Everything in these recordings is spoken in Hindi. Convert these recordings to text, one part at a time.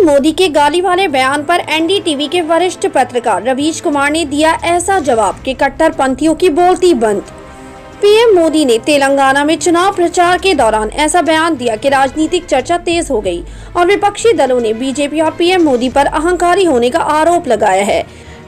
पीएम मोदी के गाली वाले बयान पर एनडीटीवी के वरिष्ठ पत्रकार रवीश कुमार ने दिया ऐसा जवाब कि कट्टरपंथियों की बोलती बंद। पीएम मोदी ने तेलंगाना में चुनाव प्रचार के दौरान ऐसा बयान दिया कि राजनीतिक चर्चा तेज हो गई और विपक्षी दलों ने बीजेपी और पीएम मोदी पर अहंकारी होने का आरोप लगाया है।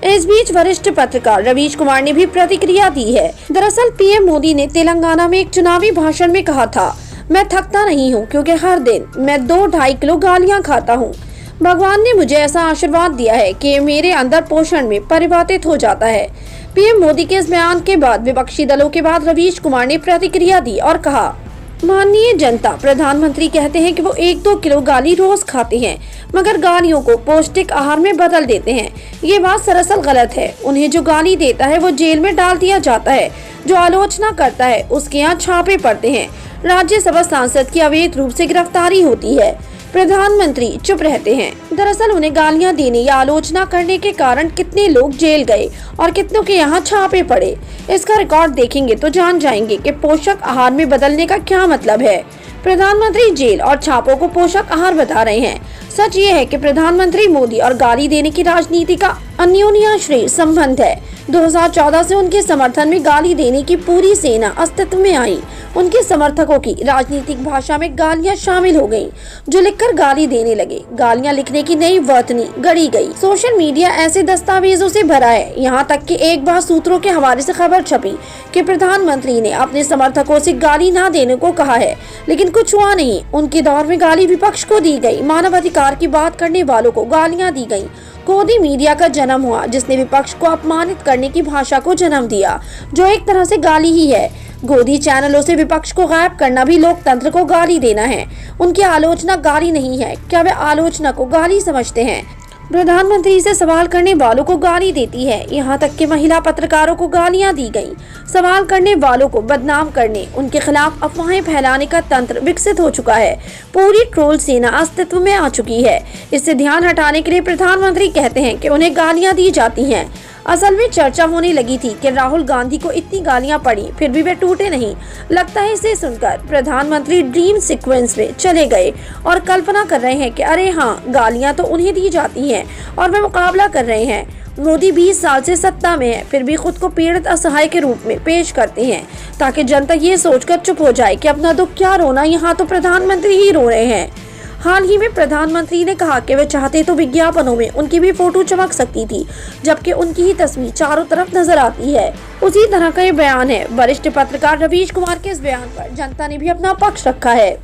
इस बीच वरिष्ठ पत्रकार रवीश कुमार ने भी प्रतिक्रिया दी है। दरअसल पीएम मोदी ने तेलंगाना में एक चुनावी भाषण में कहा था, मैं थकता नहीं हूँ क्योंकि हर दिन मैं 2-2.5 किलो गालियाँ खाता हूँ। भगवान ने मुझे ऐसा आशीर्वाद दिया है कि मेरे अंदर पोषण में परिवर्तित हो जाता है। पीएम मोदी के इस बयान के बाद विपक्षी दलों के बाद रवीश कुमार ने प्रतिक्रिया दी और कहा, माननीय जनता, प्रधानमंत्री कहते हैं कि वो 1-2 किलो गाली रोज खाते हैं मगर गालियों को पौष्टिक आहार में बदल देते हैं। ये बात दरअसल गलत है। उन्हें जो गाली देता है वो जेल में डाल दिया जाता है, जो आलोचना करता है उसके यहाँ छापे पड़ते हैं, राज्यसभा सांसद की अवैध रूप से गिरफ्तारी होती है, प्रधानमंत्री चुप रहते हैं। दरअसल उन्हें गालियां देने या आलोचना करने के कारण कितने लोग जेल गए और कितनों के यहाँ छापे पड़े, इसका रिकॉर्ड देखेंगे तो जान जाएंगे कि पोषक आहार में बदलने का क्या मतलब है। प्रधानमंत्री जेल और छापों को पोषक आहार बता रहे हैं। सच ये है कि प्रधानमंत्री मोदी और गाली देने की राजनीति का अन्योन्याश्रय संबंध है। 2014 से उनके समर्थन में गाली देने की पूरी सेना अस्तित्व में आई। उनके समर्थकों की राजनीतिक भाषा में गालियां शामिल हो गईं, जो लिखकर गाली देने लगे। गालियां लिखने की नई वर्तनी गढ़ी गई। सोशल मीडिया ऐसे दस्तावेजों से भरा है, यहाँ तक कि एक बार सूत्रों के हवाले से खबर छपी कि प्रधानमंत्री ने अपने समर्थकों से गाली ना देने को कहा है, लेकिन कुछ हुआ नहीं। उनके दौर में गाली विपक्ष को दी गई, मानवाधिकार की बात करने वालों को गालियां दी गई। गोदी मीडिया का जन्म हुआ जिसने विपक्ष को अपमानित करने की भाषा को जन्म दिया, जो एक तरह से गाली ही है। गोदी चैनलों से विपक्ष को गायब करना भी लोकतंत्र को गाली देना है। उनकी आलोचना गाली नहीं है। क्या वे आलोचना को गाली समझते हैं? प्रधानमंत्री से सवाल करने वालों को गाली देती है, यहाँ तक कि महिला पत्रकारों को गालियां दी गईं। सवाल करने वालों को बदनाम करने, उनके खिलाफ अफवाहें फैलाने का तंत्र विकसित हो चुका है। पूरी ट्रोल सेना अस्तित्व में आ चुकी है। इससे ध्यान हटाने के लिए प्रधानमंत्री कहते हैं कि उन्हें गालियां दी जाती हैं। असल में चर्चा होने लगी थी कि राहुल गांधी को इतनी गालियां पड़ी, फिर भी वे टूटे नहीं। लगता है इसे सुनकर प्रधानमंत्री ड्रीम सीक्वेंस में चले गए और कल्पना कर रहे हैं कि अरे हाँ, गालियां तो उन्हें दी जाती हैं और वे मुकाबला कर रहे हैं। मोदी 20 साल से सत्ता में है, फिर भी खुद को पीड़ित असहाय के रूप में पेश करते हैं ताकि जनता ये सोचकर चुप हो जाए कि अपना दुख क्या रोना, यहाँ तो प्रधानमंत्री ही रो रहे हैं। हाल ही में प्रधानमंत्री ने कहा कि वे चाहते तो विज्ञापनों में उनकी भी फोटो चमक सकती थी, जबकि उनकी ही तस्वीर चारों तरफ नजर आती है। उसी तरह का ये बयान है। वरिष्ठ पत्रकार रवीश कुमार के इस बयान पर जनता ने भी अपना पक्ष रखा है।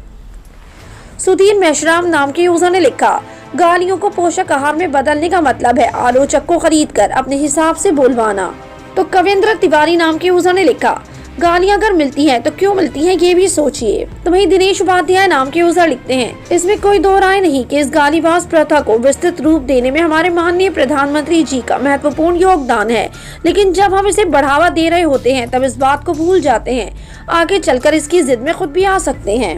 सुधीर मेश्राम नाम के यूजर ने लिखा, गालियों को पोषक आहार में बदलने का मतलब है आलोचक को खरीद कर अपने हिसाब से बोलवाना। तो कविंद्र तिवारी नाम के यूजर ने लिखा, गालियां अगर मिलती हैं तो क्यों मिलती हैं, ये भी सोचिए। तो वहीं दिनेश उपाध्याय नाम के यूजर लिखते हैं, इसमें कोई दो राय नहीं कि इस गालीबाज प्रथा को विस्तृत रूप देने में हमारे माननीय प्रधानमंत्री जी का महत्वपूर्ण योगदान है, लेकिन जब हम इसे बढ़ावा दे रहे होते हैं तब इस बात को भूल जाते हैं। आगे चलकर इसकी जिद में खुद भी आ सकते हैं।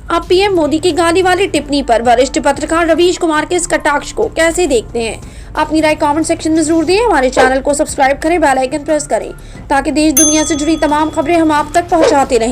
आप पीएम मोदी की गाली वाली टिप्पणी पर वरिष्ठ पत्रकार रवीश कुमार के इस कटाक्ष को कैसे देखते हैं? अपनी राय कमेंट सेक्शन में जरूर दें। हमारे चैनल को सब्सक्राइब करें, बेल आइकन प्रेस करें ताकि देश दुनिया से जुड़ी तमाम खबरें हम आप तक पहुंचाते रहें।